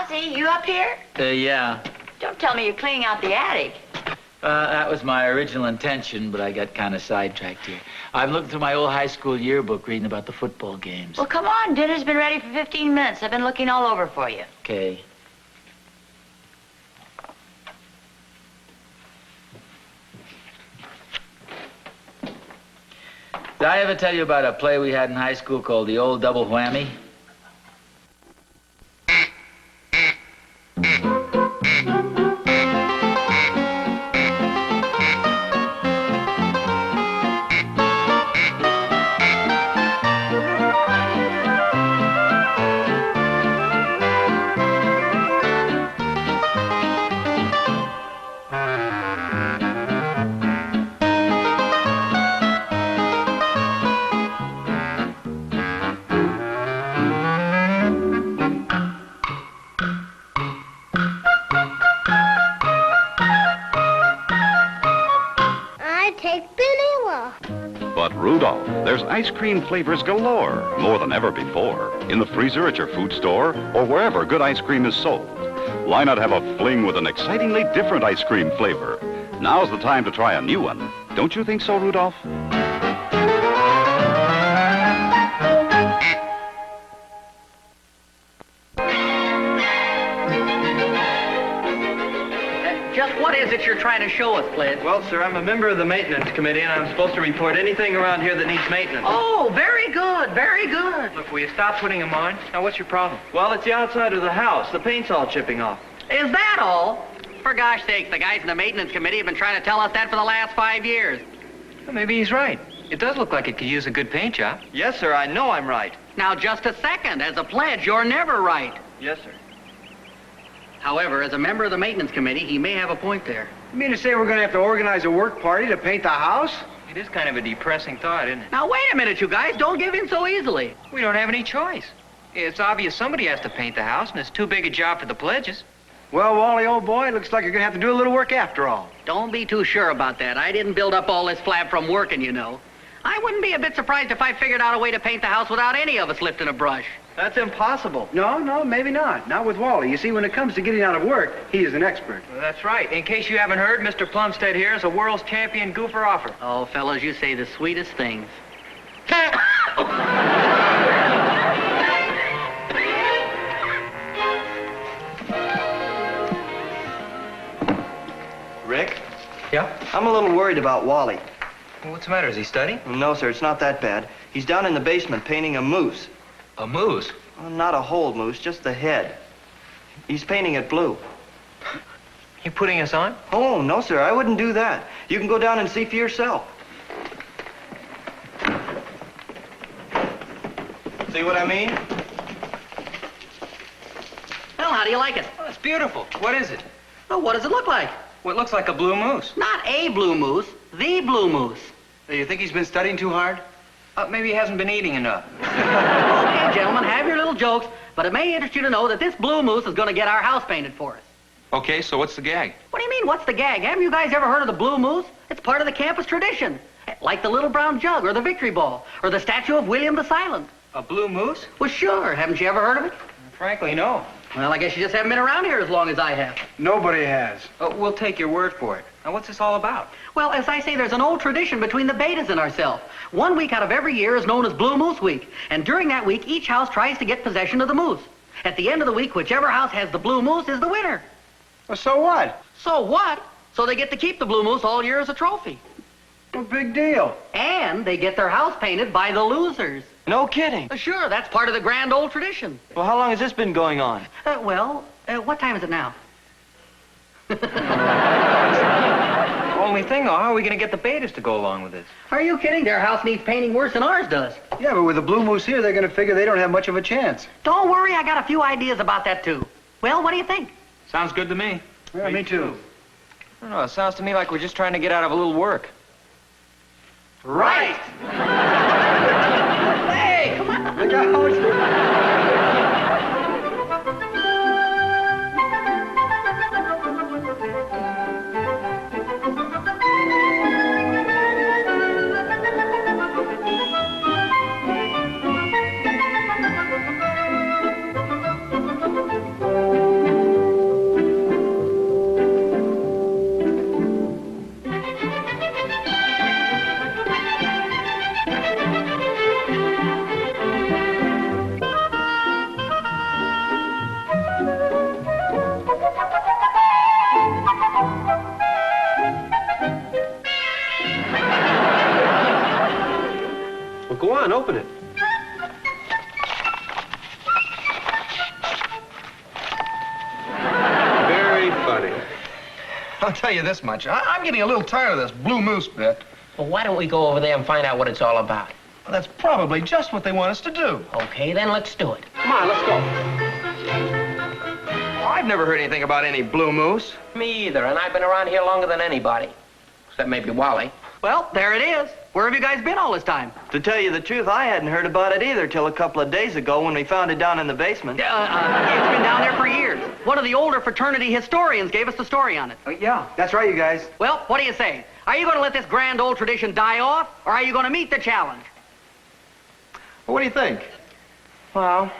Ozzie, you up here? Yeah. Don't tell me you're cleaning out the attic. That was my original intention, but I got kind of sidetracked here. I'm looking through my old high school yearbook, reading about the football games. Well, come on. Dinner's been ready for 15 minutes. I've been looking all over for you. Okay. Did I ever tell you about a play we had in high school called The Old Double Whammy? But Rudolph, there's ice cream flavors galore, more than ever before, in the freezer at your food store or wherever good ice cream is sold. Why not have a fling with an excitingly different ice cream flavor? Now's the time to try a new one. Don't you think so, Rudolph? Just what is it you're trying to show us, Clint? Well, sir, I'm a member of the maintenance committee, and I'm supposed to report anything around here that needs maintenance. Oh, very good, very good. Look, will you stop putting them on? Now, what's your problem? Well, it's the outside of the house. The paint's all chipping off. Is that all? For gosh sakes, the guys in the maintenance committee have been trying to tell us that for the last 5 years. Well, maybe he's right. It does look like it could use a good paint job. Yes, sir, I know I'm right. Now, just a second. As a pledge, you're never right. Yes, sir. However, as a member of the maintenance committee, he may have a point there. You mean to say we're going to have to organize a work party to paint the house? It is kind of a depressing thought, isn't it? Now, wait a minute, you guys. Don't give in so easily. We don't have any choice. It's obvious somebody has to paint the house, and it's too big a job for the pledges. Well, Wally, old boy, looks like you're going to have to do a little work after all. Don't be too sure about that. I didn't build up all this flab from working, you know. I wouldn't be a bit surprised if I figured out a way to paint the house without any of us lifting a brush. That's impossible. No, maybe not. Not with Wally. You see, when it comes to getting out of work, he is an expert. Well, that's right. In case you haven't heard, Mr. Plumstead here is a world's champion goofer offer. Oh, fellas, you say the sweetest things. Rick? Yeah? I'm a little worried about Wally. Well, what's the matter? Is he studying? No, sir, it's not that bad. He's down in the basement painting a moose. A moose? Well, not a whole moose, just the head. He's painting it blue. You putting us on? Oh, no, sir, I wouldn't do that. You can go down and see for yourself. See what I mean? Well, how do you like it? Oh, it's beautiful. What is it? Well, what does it look like? Well, it looks like a blue moose. Not a blue moose, the blue moose. You think he's been studying too hard? Maybe he hasn't been eating enough. Okay, gentlemen, have your little jokes, but it may interest you to know that this blue moose is going to get our house painted for us. Okay, so what's the gag? What do you mean, what's the gag? Haven't you guys ever heard of the blue moose? It's part of the campus tradition. Like the little brown jug, or the victory ball, or the statue of William the Silent. A blue moose? Well, sure. Haven't you ever heard of it? Frankly, no. Well, I guess you just haven't been around here as long as I have. Nobody has. We'll take your word for it. Now, what's this all about? Well, as I say, there's an old tradition between the Betas and ourselves. 1 week out of every year is known as Blue Moose Week. And during that week, each house tries to get possession of the moose. At the end of the week, whichever house has the blue moose is the winner. Well, so what? So what? So they get to keep the blue moose all year as a trophy. No big deal. And they get their house painted by the losers. No kidding. Sure, that's part of the grand old tradition. Well, how long has this been going on? What time is it now? Only thing, though, how are we going to get the Betas to go along with this? Are you kidding? Their house needs painting worse than ours does. Yeah, but with the blue moose here, they're going to figure they don't have much of a chance. Don't worry, I got a few ideas about that, too. Well, what do you think? Sounds good to me. Yeah, me too. I don't know, it sounds to me like we're just trying to get out of a little work. Right! Hey, come on! Look out! Well, go on, open it. Very funny. I'll tell you this much. I'm getting a little tired of this blue moose bit. Well, why don't we go over there and find out what it's all about? Well, that's probably just what they want us to do. Okay, then let's do it. Come on, let's go. I've never heard anything about any blue moose. Me either, and I've been around here longer than anybody. Except maybe Wally. Well, there it is. Where have you guys been all this time? To tell you the truth, I hadn't heard about it either till a couple of days ago when we found it down in the basement. It's been down there for years. One of the older fraternity historians gave us the story on it. Yeah, that's right, you guys. Well, what do you say? Are you going to let this grand old tradition die off, or are you going to meet the challenge? Well, what do you think? Well,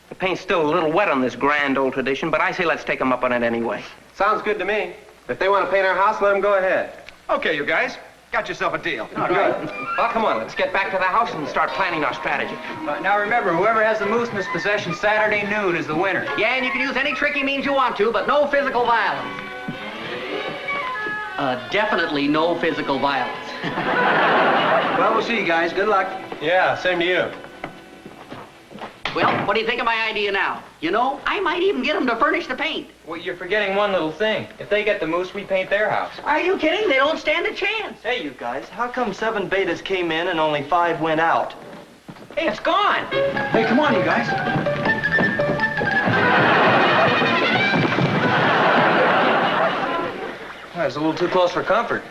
the paint's still a little wet on this grand old tradition, but I say let's take them up on it anyway. Sounds good to me. If they want to paint our house, let them go ahead. Okay, you guys. Got yourself a deal. All right. Well, come on, let's get back to the house and start planning our strategy. Now remember, whoever has the moose in his possession Saturday noon is the winner. Yeah, and you can use any tricky means you want to, but no physical violence. Definitely no physical violence. Well, we'll see you guys. Good luck. Yeah, same to you. Well, what do you think of my idea now? You know, I might even get them to furnish the paint. Well, you're forgetting one little thing. If they get the moose, we paint their house. Are you kidding? They don't stand a chance. Hey, you guys, how come 7 betas came in and only 5 went out? Hey, it's gone! Hey, come on, you guys. Well, it's a little too close for comfort.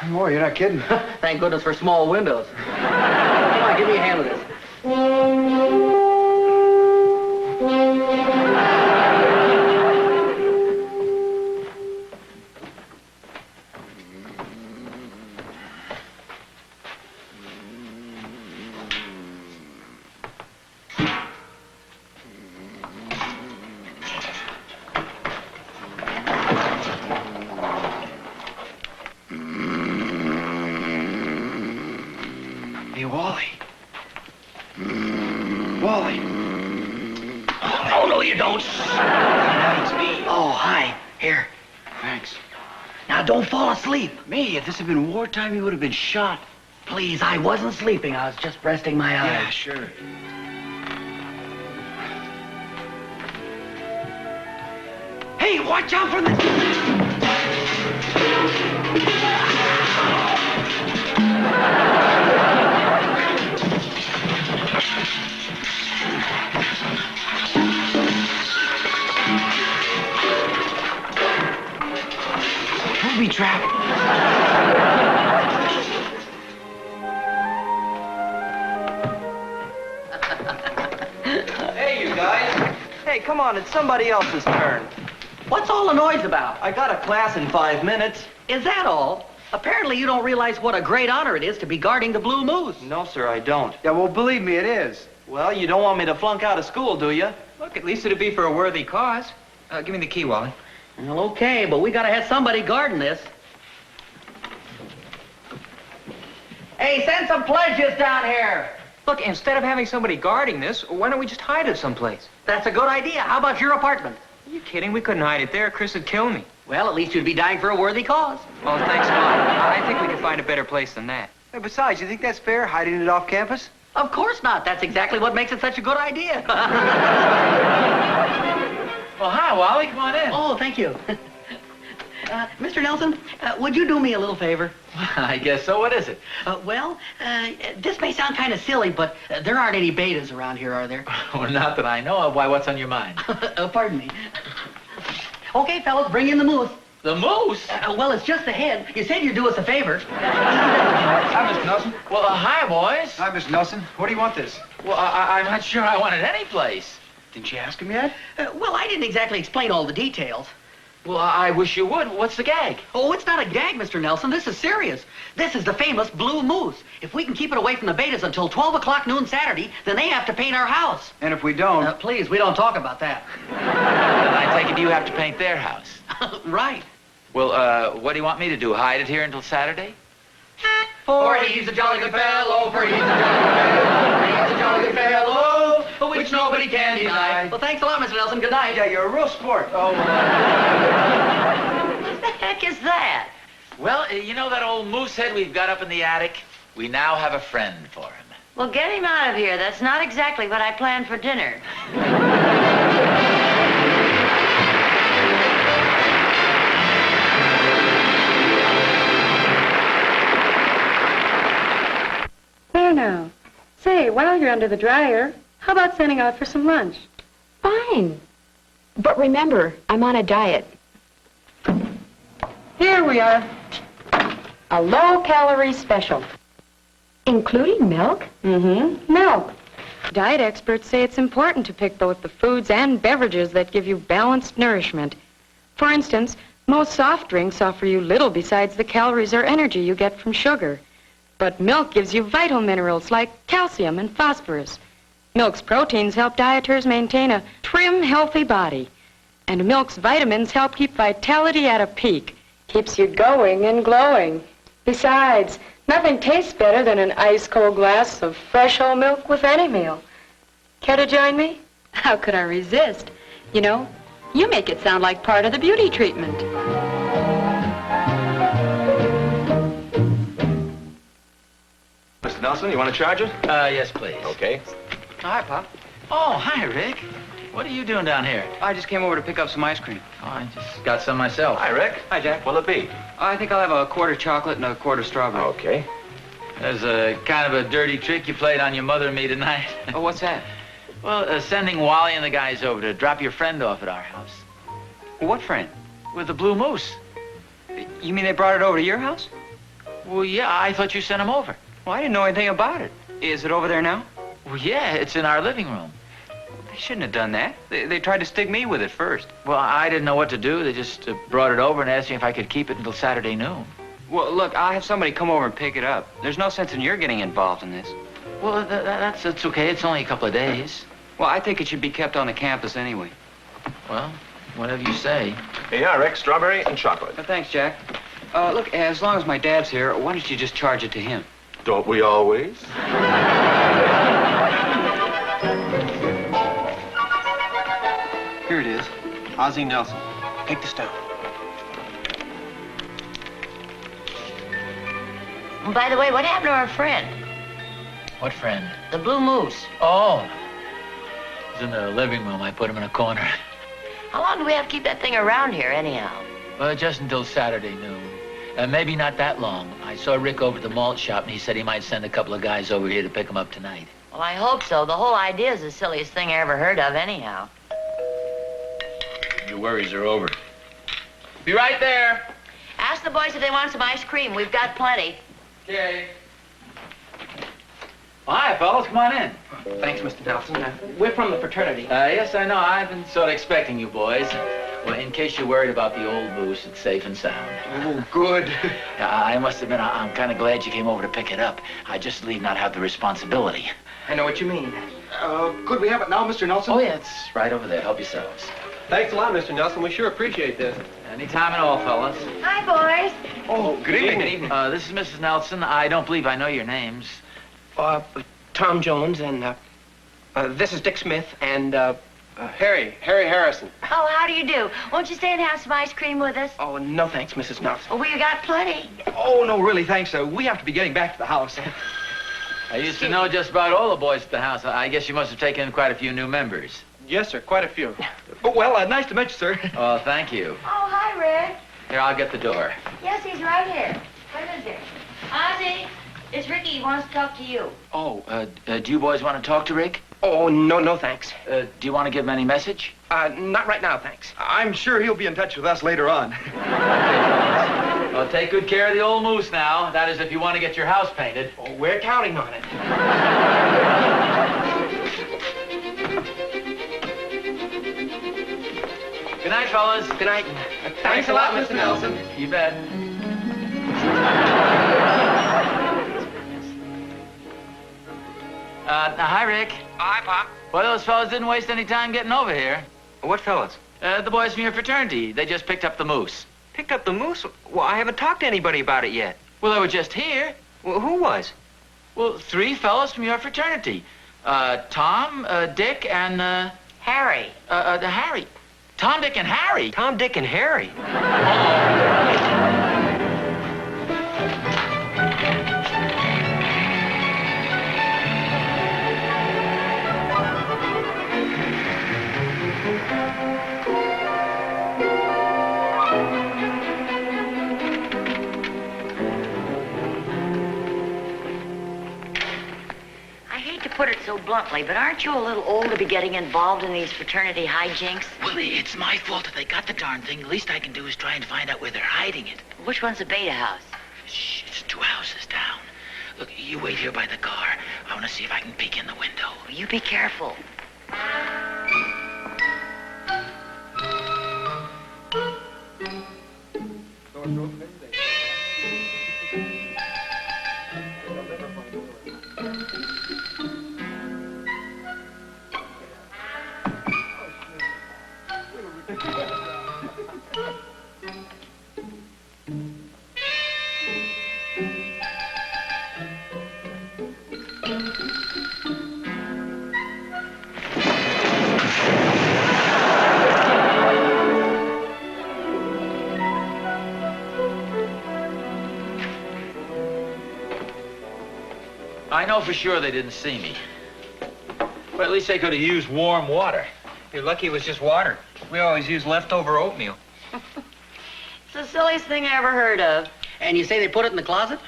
Boy, you're not kidding. Thank goodness for small windows. Come on, give me a hand with this. Hey, Wally. Wally. Oh, no, you don't. It's me. Oh, hi. Here. Thanks. Now, don't fall asleep. Me, if this had been wartime, you would have been shot. Please, I wasn't sleeping. I was just resting my eyes. Yeah, sure. Hey, watch out for the... Booby trap. Hey, you guys. Hey, come on, it's somebody else's turn. What's all the noise about? I got a class in 5 minutes. Is that all? Apparently you don't realize what a great honor it is to be guarding the blue moose. No, sir, I don't. Yeah, well, believe me, it is. Well, you don't want me to flunk out of school, do you? Look, at least it'd be for a worthy cause. Give me the key, Wally. Well, okay, but we gotta have somebody guarding this. Hey, send some pledges down here. Look, instead of having somebody guarding this, why don't we just hide it someplace? That's a good idea. How about your apartment? Are you kidding? We couldn't hide it there. Chris would kill me. Well, at least you'd be dying for a worthy cause. Well, thanks, Mom. I think we can find a better place than that. Hey, besides, you think that's fair, hiding it off campus? Of course not. That's exactly what makes it such a good idea. Well, hi, Wally. Come on in. Oh, thank you. Mr. Nelson, would you do me a little favor? I guess so. What is it? This may sound kind of silly, but there aren't any betas around here, are there? Well, not that I know of. Why, what's on your mind? Pardon me. Okay, fellas, bring in the moose. The moose? Well, it's just the head. You said you'd do us a favor. Hi, Mr. Nelson. Well, hi, boys. Hi, Mr. Nelson. What do you want this? Well, I'm not sure I want it any place. Didn't you ask him yet? Well, I didn't exactly explain all the details. Well, I wish you would. What's the gag? Oh, it's not a gag, Mr. Nelson. This is serious. This is the famous blue moose. If we can keep it away from the betas until 12 o'clock noon Saturday, then they have to paint our house. And if we don't... Please, we don't talk about that. Then I take it you have to paint their house. Right. Well, what do you want me to do? Hide it here until Saturday? For he's a jolly good fellow, for he's a jolly good fellow, which nobody can deny. Well, thanks a lot, Mr. Nelson. Good night. Yeah, you're a real sport. Oh, What the heck is that? Well, you know that old moose head we've got up in the attic? We now have a friend for him. Well, get him out of here. That's not exactly what I planned for dinner. There now. Say, while you're under the dryer, how about sending out for some lunch? Fine. But remember, I'm on a diet. Here we are. A low-calorie special. Including milk? Mm-hmm. Milk. Diet experts say it's important to pick both the foods and beverages that give you balanced nourishment. For instance, most soft drinks offer you little besides the calories or energy you get from sugar. But milk gives you vital minerals like calcium and phosphorus. Milk's proteins help dieters maintain a trim, healthy body. And milk's vitamins help keep vitality at a peak. Keeps you going and glowing. Besides, nothing tastes better than an ice-cold glass of fresh whole milk with any meal. Care to join me? How could I resist? You know, you make it sound like part of the beauty treatment. Mr. Nelson, you want to charge it? Yes, please. Okay. Hi, Pop. Oh, hi, Rick. What are you doing down here? I just came over to pick up some ice cream. Oh, I just got some myself. Hi, Rick. Hi, Jack. What'll it be? I think I'll have a quarter chocolate and a quarter strawberry. Okay. There's a kind of a dirty trick you played on your mother and me tonight. Oh, what's that? Well, sending Wally and the guys over to drop your friend off at our house. Well, what friend? With the blue moose. You mean they brought it over to your house? Well, yeah, I thought you sent him over. Well, I didn't know anything about it. Is it over there now? Well, yeah, it's in our living room. They shouldn't have done that. They tried to stick me with it first. Well, I didn't know what to do. They just brought it over and asked me if I could keep it until Saturday noon. Well, look, I'll have somebody come over and pick it up. There's no sense in your getting involved in this. Well, that's okay. It's only a couple of days. Well, I think it should be kept on the campus anyway. Well, whatever you say. Here you are, Rick. Strawberry and chocolate. Thanks, Jack. Look, as long as my dad's here, why don't you just charge it to him? Don't we always? Here it is. Ozzie Nelson. Take this down. By the way, what happened to our friend? What friend? The blue moose. Oh. He's in the living room. I put him in a corner. How long do we have to keep that thing around here, anyhow? Well, just until Saturday noon. Maybe not that long. I saw Rick over at the malt shop, and he said he might send a couple of guys over here to pick him up tonight. Well, I hope so. The whole idea is the silliest thing I ever heard of, anyhow. Your worries are over. Be right there. Ask the boys if they want some ice cream. We've got plenty. Okay. Well, hi, fellas. Come on in. Thanks, Mr. Nelson. We're from the fraternity. Yes, I know. I've been sort of expecting you boys. Well, in case you're worried about the old moose, it's safe and sound. Oh, good. I must admit, I'm kind of glad you came over to pick it up. I just leave not have the responsibility. I know what you mean. Could we have it now, Mr. Nelson? Oh, yeah, it's right over there. Help yourselves. Thanks a lot, Mr. Nelson. We sure appreciate this. Anytime at all, fellas. Hi, boys. Oh, good evening. Good evening. This is Mrs. Nelson. I don't believe I know your names. Tom Jones and, this is Dick Smith and, Harry Harrison. Oh, how do you do? Won't you stay and have some ice cream with us? oh, no thanks, Mrs. Nelson. Oh, we got plenty. Oh, no, really, thanks. We have to be getting back to the house. I used to know just about all the boys at the house. I guess you must have taken in quite a few new members. Yes, sir. Quite a few. Oh, well, nice to meet you, sir. Oh, thank you. Oh, hi, Rick. Here, I'll get the door. Yes, he's right here. What is it? Ozzie, it's Ricky. He wants to talk to you. Oh, do you boys want to talk to Rick? Oh, no thanks. Do you want to give him any message? Not right now, thanks. I'm sure he'll be in touch with us later on. Well, take good care of the old moose now. That is, if you want to get your house painted. Oh, we're counting on it. Good night, fellas. Good night. Thanks a lot, Mr. Nelson. You bet. Hi, Rick. Hi, Pop. Well, those fellas didn't waste any time getting over here. What fellas? The boys from your fraternity. They just picked up the moose. Picked up the moose? Well, I haven't talked to anybody about it yet. Well, they were just here. Well, who was? Well, 3 fellows from your fraternity. Tom, Dick, and, Harry. Harry. Tom, Dick, and Harry? Tom, Dick, and Harry. put it so bluntly, but aren't you a little old to be getting involved in these fraternity hijinks? Well, it's my fault that they got the darn thing. The least I can do is try and find out where they're hiding it. Which one's the beta house? Shh, it's 2 houses down. Look, you wait here by the car. I want to see if I can peek in the window. You be careful. I know for sure they didn't see me. But at least they could have used warm water. You're lucky it was just water. We always use leftover oatmeal. It's the silliest thing I ever heard of. And you say they put it in the closet?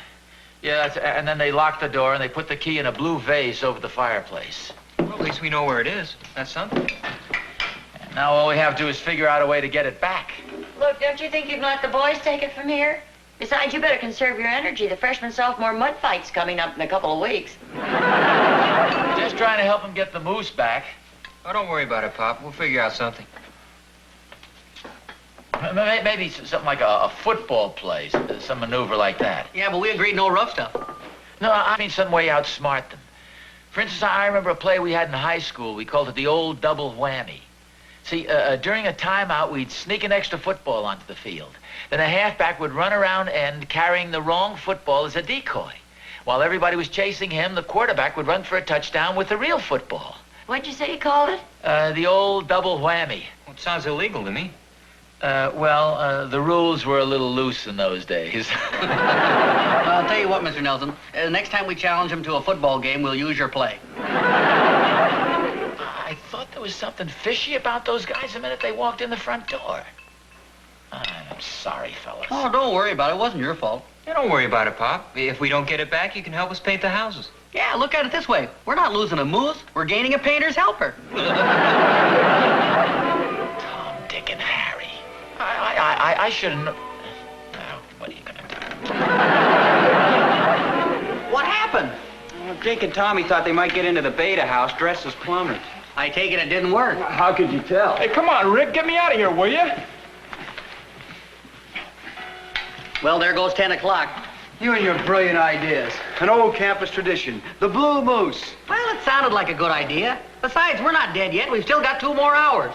Yeah, and then they locked the door and they put the key in a blue vase over the fireplace. Well, at least we know where it is. That's something. And now all we have to do is figure out a way to get it back. Look, don't you think you can let the boys take it from here? Besides, you better conserve your energy. The freshman-sophomore mud fight's coming up in a couple of weeks. Just trying to help them get the moose back. Oh, don't worry about it, Pop. We'll figure out something. Maybe something like a football play, some maneuver like that. Yeah, but we agreed no rough stuff. No, I mean some way outsmart them. For instance, I remember a play we had in high school. We called it the old double whammy. See, during a timeout, we'd sneak an extra football onto the field. Then a halfback would run around end carrying the wrong football as a decoy. While everybody was chasing him, the quarterback would run for a touchdown with the real football. What'd you say you called it? The old double whammy. Well, it sounds illegal to me. The rules were a little loose in those days. I'll tell you what, Mr. Nelson. Next time we challenge him to a football game, we'll use your play. I thought there was something fishy about those guys the minute they walked in the front door. I'm sorry, fellas. Oh, don't worry about it. It wasn't your fault. Yeah, don't worry about it, Pop. If we don't get it back, you can help us paint the houses. Yeah, look at it this way. We're not losing a moose. We're gaining a painter's helper. Tom, Dick, and Harry. I should have known. Now, what are you going to do? What happened? Well, Dick and Tommy thought they might get into the beta house dressed as plumbers. I take it didn't work. How could you tell? Hey, come on, Rick. Get me out of here, will you? Well, there goes 10 o'clock. You and your brilliant ideas. An old campus tradition. The Blue Moose. Well, it sounded like a good idea. Besides, we're not dead yet. We've still got 2 more hours.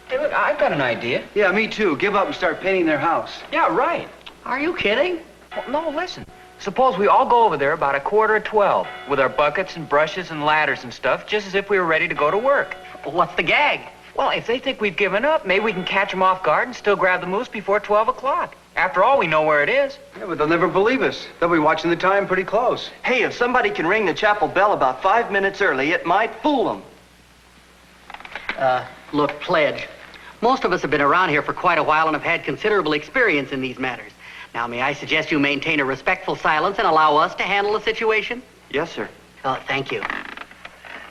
Hey, look, I've got an idea. Yeah, me too. Give up and start painting their house. Yeah, right. Are you kidding? Well, no, listen. Suppose we all go over there about 11:45 with our buckets and brushes and ladders and stuff, just as if we were ready to go to work. What's the gag? Well, if they think we've given up, maybe we can catch them off guard and still grab the moose before 12 o'clock. After all, we know where it is. Yeah, but they'll never believe us. They'll be watching the time pretty close. Hey, if somebody can ring the chapel bell about 5 minutes early, it might fool them. Look, Pledge. Most of us have been around here for quite a while and have had considerable experience in these matters. Now, may I suggest you maintain a respectful silence and allow us to handle the situation? Yes, sir. Oh, thank you.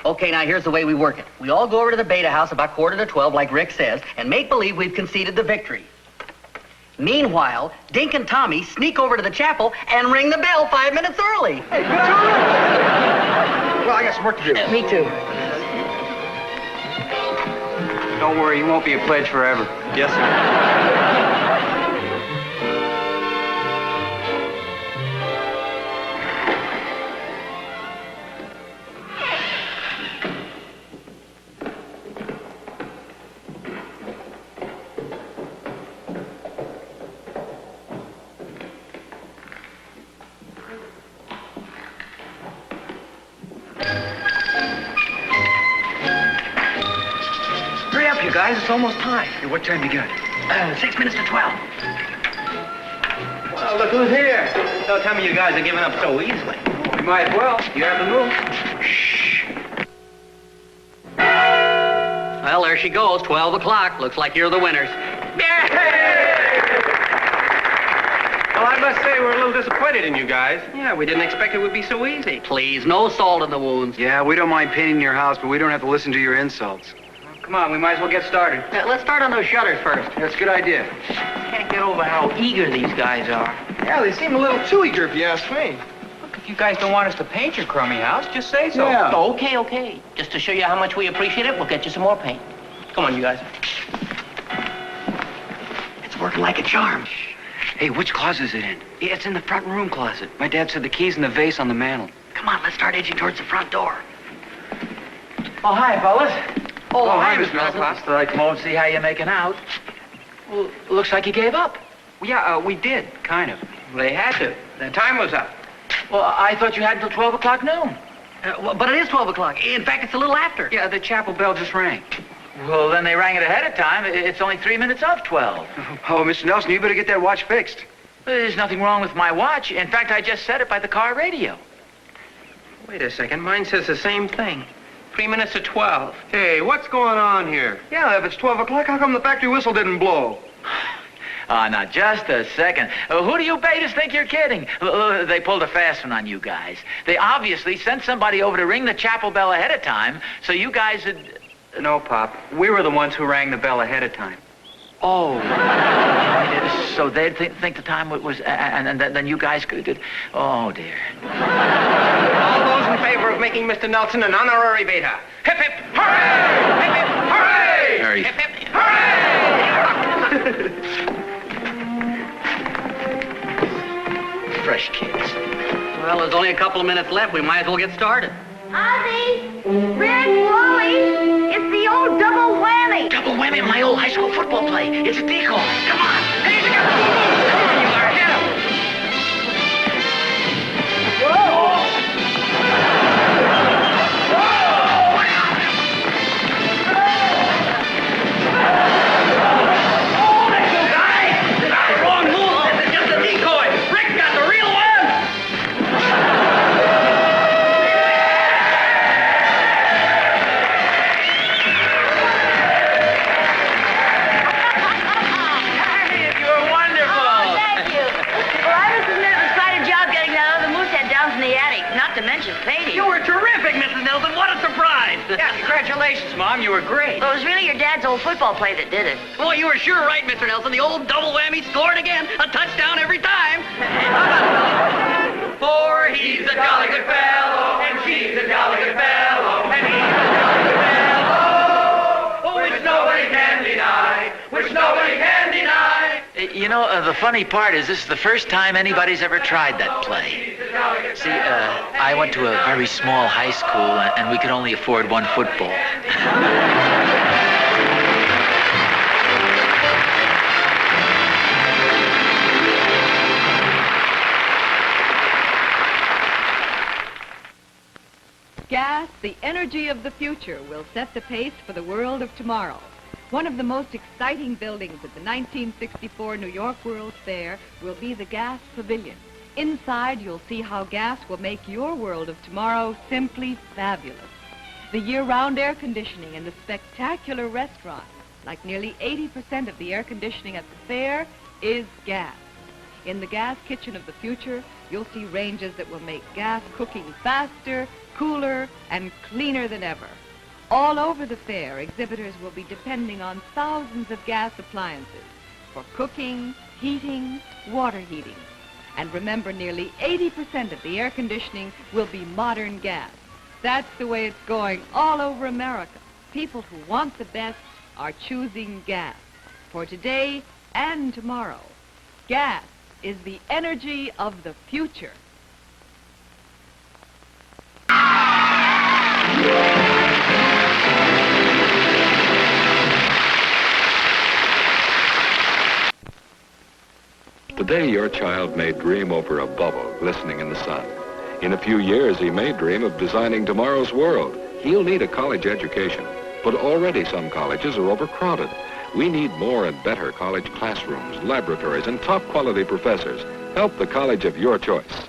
Okay, now here's the way we work it. We all go over to the beta house about 11:45, like Rick says, and make believe we've conceded the victory. Meanwhile, Dink and Tommy sneak over to the chapel and ring the bell 5 minutes early. Hey, good job. Well, I got some work to do. Me too. Don't worry, you won't be a pledge forever. Yes, sir. Hurry up, you guys. It's almost time. Hey, what time you got? 6 minutes to 12. Well, look who's here. Don't tell me you guys are giving up so easily. You might as well. You have the move. Shh. Well, there she goes, 12 o'clock. Looks like you're the winners. Well, I'm must say we're a little disappointed in you guys. Yeah, we didn't expect it would be so easy. Please, no salt in the wounds. Yeah, we don't mind painting your house, but we don't have to listen to your insults. Come on, we might as well get started. Let's start on those shutters first. That's a good idea. Can't get over how eager these guys are. Yeah, they seem a little too eager if you ask me. Look, if you guys don't want us to paint your crummy house, just say so. Yeah. Oh, okay. Just to show you how much we appreciate it, we'll get you some more paint. Come on, you guys. It's working like a charm. Hey, which closet is it in? It's in the front room closet. My dad said the key's in the vase on the mantel. Come on, let's start edging towards the front door. Oh, hi, fellas. Oh, hi, Mr. Nelson. Just thought I'd come over and see how you're making out. Well, looks like you gave up. Yeah, we did, kind of. They had to. The time was up. Well, I thought you had until 12 o'clock noon. But it is 12 o'clock. In fact, it's a little after. Yeah, the chapel bell just rang. Well, then they rang it ahead of time. It's only 3 minutes of 12. Oh, Mr. Nelson, you better get that watch fixed. There's nothing wrong with my watch. In fact, I just set it by the car radio. Wait a second. Mine says the same thing. 3 minutes to 12. Hey, what's going on here? Yeah, if it's 12 o'clock, how come the factory whistle didn't blow? Now, just a second. Who do you betas think you're kidding? They pulled a fast one on you guys. They obviously sent somebody over to ring the chapel bell ahead of time, so you guys had... No, Pop. We were the ones who rang the bell ahead of time. Oh. So they'd think the time was... And then you guys could... Oh, dear. All those in favor of making Mr. Nelson an honorary beta. Hip, hip, hooray! Hip, hip, hooray! Harry. Hip, hip, hooray! Fresh kids. Well, there's only a couple of minutes left. We might as well get started. Ozzie! Red Wally! It's the old double whammy! Double whammy in my old high school football play. It's a decoy. Come on. Hey, come on, you are. Get him. Whoa! Wrong move. This is just a decoy. Rick got the real one. Not to mention painting. You were terrific, Mrs. Nelson. What a surprise. Yeah, congratulations, Mom. You were great. Well, it was really your dad's old football play that did it. Well, you were sure right, Mr. Nelson. The old double whammy scored again. A touchdown every time. For he's a jolly good fellow, and she's a jolly good fellow, and he's a jolly good fellow, which nobody can deny, which nobody can deny. You know, the funny part is this is the first time anybody's ever tried that play. See, I went to a very small high school, and we could only afford one football. Gas, the energy of the future, will set the pace for the world of tomorrow. One of the most exciting buildings at the 1964 New York World's Fair will be the Gas Pavilion. Inside, you'll see how gas will make your world of tomorrow simply fabulous. The year-round air conditioning and the spectacular restaurant, like nearly 80% of the air conditioning at the fair, is gas. In the gas kitchen of the future, you'll see ranges that will make gas cooking faster, cooler, and cleaner than ever. All over the fair, exhibitors will be depending on thousands of gas appliances for cooking, heating, water heating. And remember, nearly 80% of the air conditioning will be modern gas. That's the way it's going all over America. People who want the best are choosing gas for today and tomorrow. Gas is the energy of the future. Today, your child may dream over a bubble glistening in the sun. In a few years, he may dream of designing tomorrow's world. He'll need a college education, but already some colleges are overcrowded. We need more and better college classrooms, laboratories, and top-quality professors. Help the college of your choice.